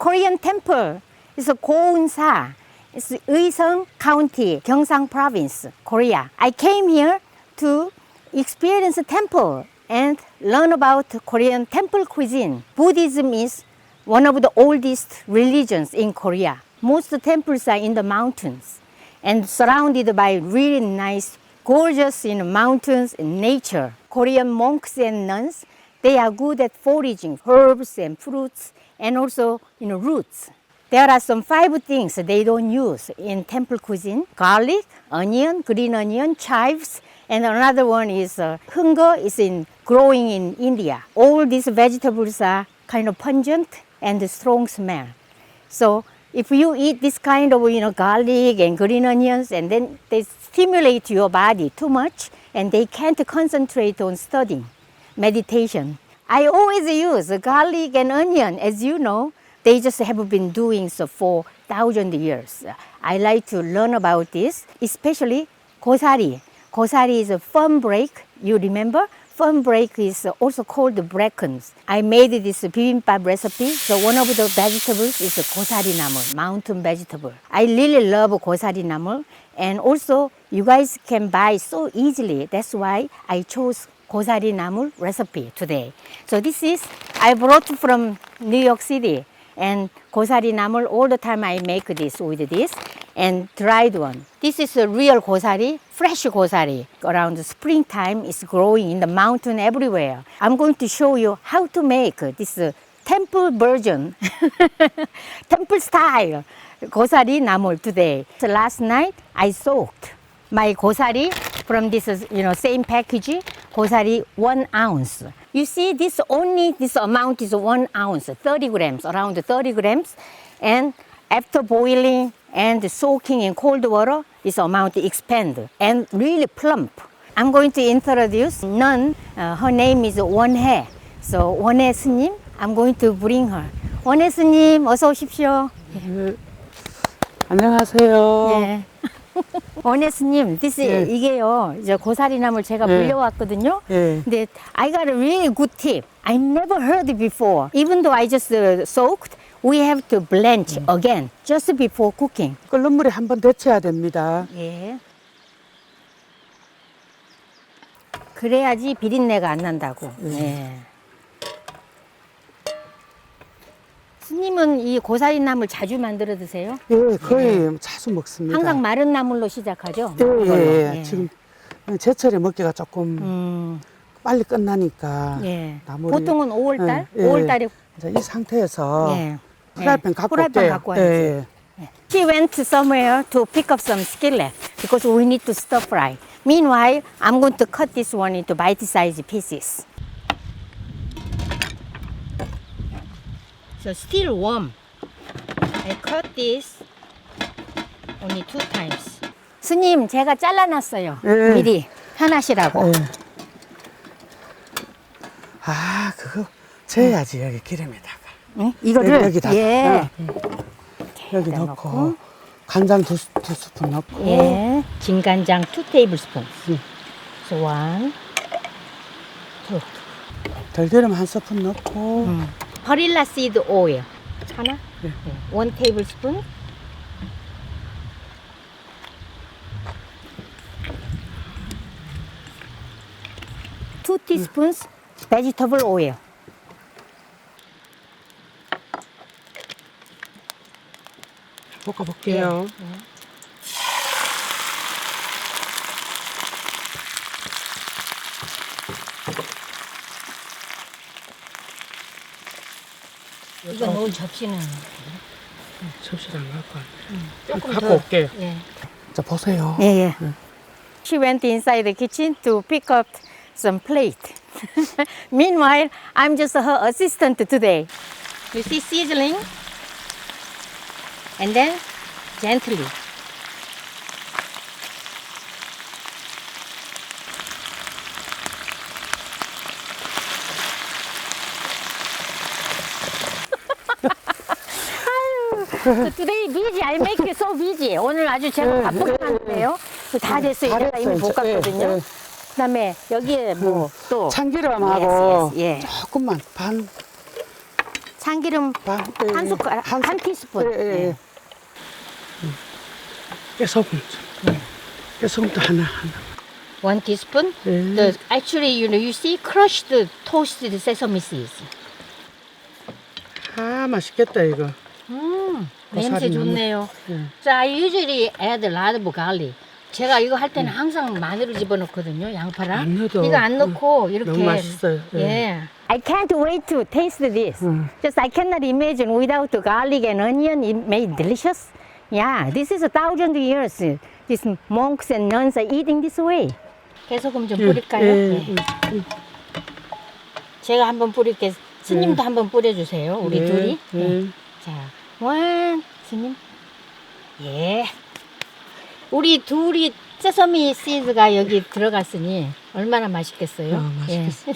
Korean temple. It's a Gounsa. It's Uiseong County, Gyeongsang Province, Korea. I came here to experience a temple and learn about Korean temple cuisine. Buddhism is one of the oldest religions in Korea. Most temples are in the mountains and surrounded by really nice, gorgeous mountains and nature. Korean monks and nuns, they are good at foraging herbs and fruits and also roots. There are some 5 things they don't use in temple cuisine: garlic, onion, green onion, chives, and another one is hunga is growing in India. All these vegetables are kind of pungent and strong smell. So if you eat this kind of garlic and green onions, and then they stimulate your body too much, and they can't concentrate on studying, meditation. I always use garlic and onion, as you know. They just have been doing so for 1,000 years. I like to learn about this, especially gosari. Gosari is a fernbrake, you remember? Fernbrake is also called brackens. I made this bibimbap recipe, so one of the vegetables is gosari-namul, mountain vegetable. I really love gosari-namul, and also you guys can buy so easily. That's why I chose gosari-namul recipe today. So this is, I brought from New York City. And gosari-namul, all the time I make this with this, and dried one. This is a real gosari, fresh gosari. Around the springtime, it's growing in the mountain everywhere. I'm going to show you how to make this temple version, temple style gosari-namul today. So last night, I soaked my gosari from this same package, gosari 1 ounce. You see, this amount is 1 ounce, 30 grams, around 30 grams. And after boiling and soaking in cold water, this amount expands and really plump. I'm going to introduce nun. Her name is 원해. So 원해 스님, I'm going to bring her. 원해 스님, 어서 오십시오. 안녕하세요. 예. 원해 스님, 이게요, 이제 고사리나물 제가 불려왔거든요. 근데 I got a really good tip. I never heard it before. Even though I just soaked, we have to blanch again just before cooking. 끓는 물에 한번 데쳐야 됩니다. 예. 그래야지 비린내가 안 난다고. 예. 스님은 이 고사리나물 자주 만들어 드세요? 예, 거의 자주 먹습니다. 항상 마른 나물로 시작하죠? 예. 지금 제철에 먹기가 조금 빨리 끝나니까. 예. 나물이, 보통은 5월달? 5월달에. 이 상태에서 프라이팬 갖고 프라이팬 갖고 와야지. She went somewhere to pick up some skillet because we need to stir fry. Meanwhile, I'm going to cut this one into bite-sized pieces. So still warm. I cut this only 2 times. 스님, 제가 잘라놨어요. 미리 하나시라고. 아, 그거 재야지 여기 기름에다가. 응? 이거를 여기다가. 예. 여기 넣고 간장 2 스푼 넣고. 예. 진간장 2 테이블스푼. So 1, 2. 들기름 1 스푼 넣고. 버릴라 씨드 오일 하나, 1 테이블스푼. Two teaspoons vegetable oil. 볶아볼게요. 이거 넣을 접시는 접시를 안 갖고 조금 갖고 더. 올게요. 예. 자, 보세요. 예. She went inside the kitchen to pick up some plate. Meanwhile, I'm just her assistant today. You see sizzling, and then gently. So today busy. I make you so busy. 오늘 아주 제가 바쁘게 하는데요. 다 됐어요. 다 내가 이미 됐어요, 볶았거든요. 그다음에 여기에 뭐 또 참기름하고 예. 조금만 반 참기름 한 숟가락, 한 티스푼. 네. 깨소금. 깨소금도 하나. 1 teaspoon. Actually, you see crushed toasted sesame seeds. 아, 맛있겠다, 이거. 냄새 고사리나물. 좋네요. So I usually add a lot of garlic. 제가 이거 할 때는 항상 마늘을 집어넣거든요, 양파랑. 안 넣어도, 이거 안 넣고 이렇게. 너무 맛있어요. 예. I can't wait to taste this. Just I cannot imagine without the garlic and onion, it made delicious. Yeah, this is 1,000 years. These monks and nuns are eating this way. 깨소금 좀 뿌릴까요? 예. 제가 한번 뿌릴게요. 스님도 한번 뿌려주세요. 우리 둘이. 자, 스님. 예. 우리 둘이 세서미 씨드가 여기 들어갔으니 얼마나 맛있겠어요? 맛있겠어요.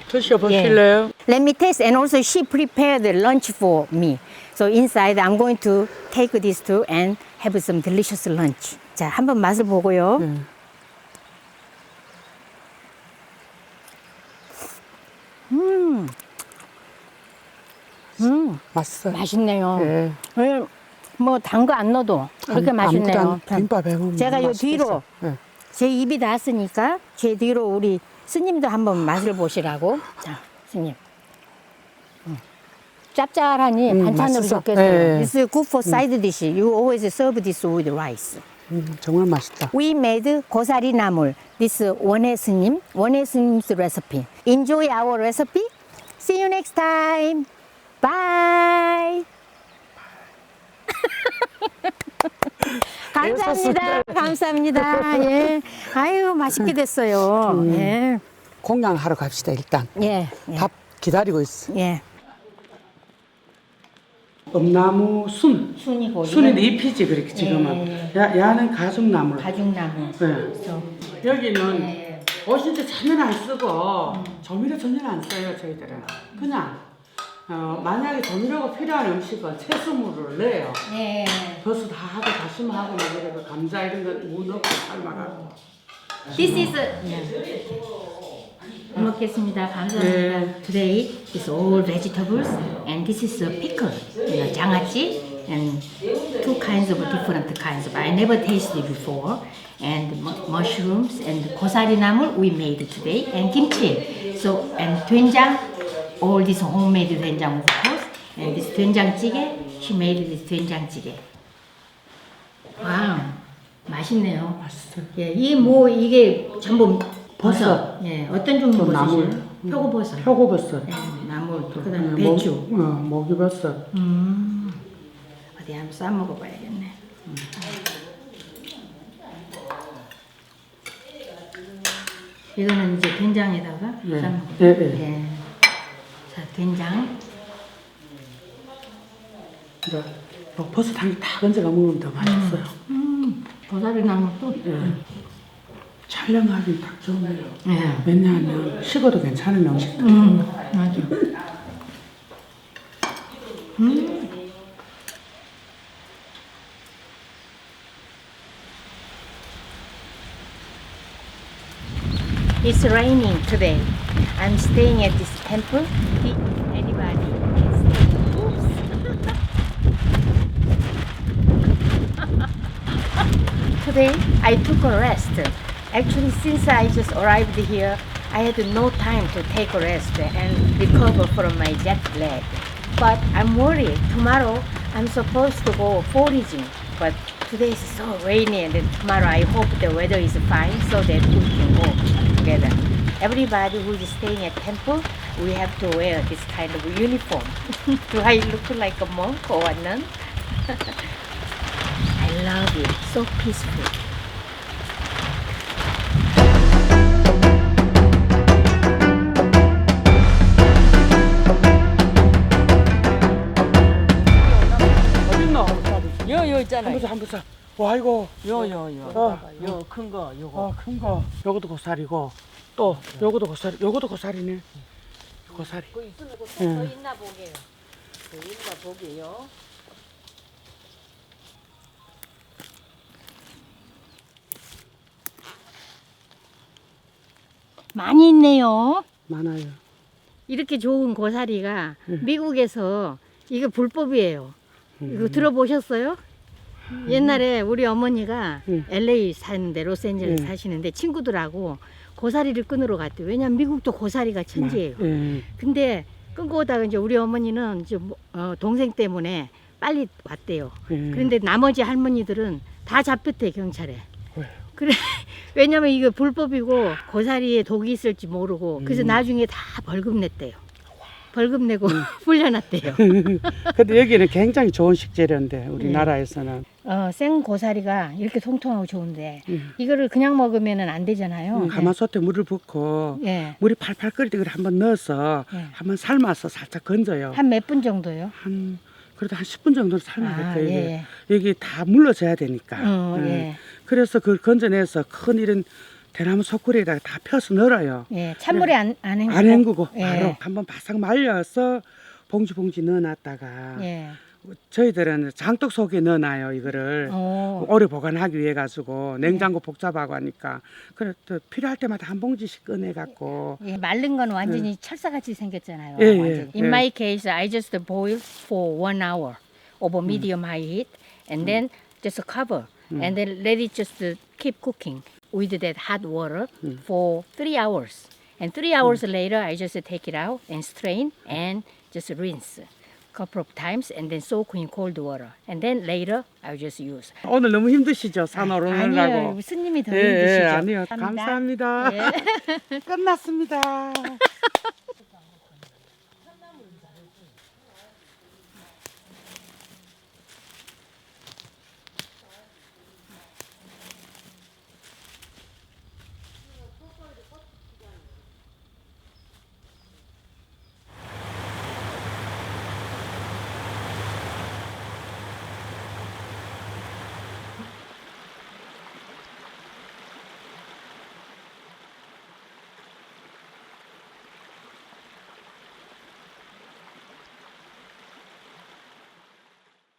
드셔보실래요? Let me taste. And also she prepared the lunch for me. So inside I'm going to take this too and have some delicious lunch. 자, 한번 맛을 보고요. 맛있어요. 맛있네요. 예. 뭐 단 거 안 넣어도 그렇게 맛있네요. 김밥에 먹으면 제가 요 맛있겠어. 뒤로 제 입이 닿았으니까 제 뒤로 우리 스님도 한번 맛을 보시라고. 자, 스님. 짭짤하니 반찬으로 맛있어. 좋겠어요. 네. This is good for side dish. You always serve this with rice. 정말 맛있다. We made 고사리나물. This 원해 스님, 원해 스님's recipe. Enjoy our recipe. See you next time. Bye. 감사합니다. 감사합니다. 예. 아유, 맛있게 됐어요. 예. 공양하러 갑시다, 일단. 예. 밥 기다리고 있어. 예. 엄나무 순이고. 순이 잎이지, 그렇게 지금은. 야는 가죽나물. 가죽나무. 네. 여기는 오신데 전혀 안 쓰고 조미료 전혀 안 써요, 저희들은. 그냥 만약에 조미료가 필요한 음식은 채소물을 넣어요. 예. 버섯 다 하고 다시마하고 막 이러고 감자 이런 거 무 넣고 삶아가고. This is 먹겠습니다. 감사합니다. Today is all vegetables and this is a pickle, 장아찌 and two kinds of different kinds. I never tasted before. And mushrooms and 고사리나물 we made today and kimchi. So and 된장, all this homemade 된장 of course. And this 된장찌개, she made this 된장찌개. 와우, 맛있네요. 맛있어요. 예, 이게 전부 버섯. 예, 어떤 종류 버섯이에요? 표고버섯. 표고버섯. 예, 나물, 그다음에 배추. 모기버섯. 어디 한번 싸 먹어봐야겠네. 이거는 이제 된장에다가 싸 먹어요. 예. 자, 된장. 버섯 한 개 딱 얹어가 먹으면 더 맛있어요. 고사리나물도. 촬영하기 딱 좋네요. 예. 왜냐하면 식어도 괜찮은 음식들. 맞아. It's raining today. I'm staying at this temple. Anybody can stay. Oops. Today I took a rest. Actually, since I just arrived here, I had no time to take a rest and recover from my jet lag. But I'm worried. Tomorrow I'm supposed to go foraging, but today is so rainy, and then tomorrow I hope the weather is fine so that we can go together. Everybody who is staying at temple, we have to wear this kind of uniform. Do I look like a monk or a nun? I love it. So peaceful. 어딨노? 요 있잖아요. 한번 사. 와 이거. 요 어. 큰 거, 요거. 큰 거. 요것도 고사리고 또 요것도 고사리. 요것도 고사리네. 고사리. 그 있으면 그 예. 더 있나 보게요. 더 있나 보게요. 많이 있네요. 많아요. 이렇게 좋은 고사리가 미국에서 이게 불법이에요. 이거 들어보셨어요? 옛날에 우리 어머니가 LA 사는데 로스앤젤레스 사시는데 친구들하고 고사리를 끊으러 갔대요. 왜냐면 미국도 고사리가 천지예요. 근데 끊고 오다가 이제 우리 어머니는 이제 동생 때문에 빨리 왔대요. 그런데 나머지 할머니들은 다 잡혔대 경찰에. 그래 왜냐면 이거 불법이고 고사리에 독이 있을지 모르고 그래서 나중에 다 벌금 냈대요. 벌금 내고 풀려났대요. 근데 여기는 굉장히 좋은 식재료인데 우리나라에서는 생 고사리가 이렇게 통통하고 좋은데 이거를 그냥 먹으면 안 되잖아요. 가마솥에 물을 붓고 예. 물이 팔팔 끓을 때 한번 넣어서 예. 한번 삶아서 살짝 건져요. 한 몇 분 정도요? 그래도 한 10분 정도 삶아야 아, 돼요. 예. 여기 다 물러져야 되니까. 예. 그래서 그걸 건져내서 큰 이런 대나무 소쿠리에다가 다 펴서 널어요. 예. 찬물에 안 헹구고. 안 헹구고 예. 바로 한번 바싹 말려서 봉지 넣어놨다가 예. 저희들은 장독 속에 넣어놔요 이거를 오래 보관하기 위해 가지고 냉장고 복잡하고 하니까 그래 또 필요할 때마다 한 봉지씩 꺼내 갖고 예. 마른 건 완전히 철사같이 생겼잖아요. 예, 예, 완전히. In 예. my case, I just boil for 1 hour over medium high heat, and then just cover, and then let it just keep cooking with that hot water for 3 hours. And 3 hours later, I just take it out and strain and just rinse. Couple of times and then soak in cold water. And then later I'll just use. 오늘 너무 힘드시죠 산 오르느라고. 아니요, 스님이 더 예, 힘드시죠. 아니요 감사합니다. 예. 끝났습니다.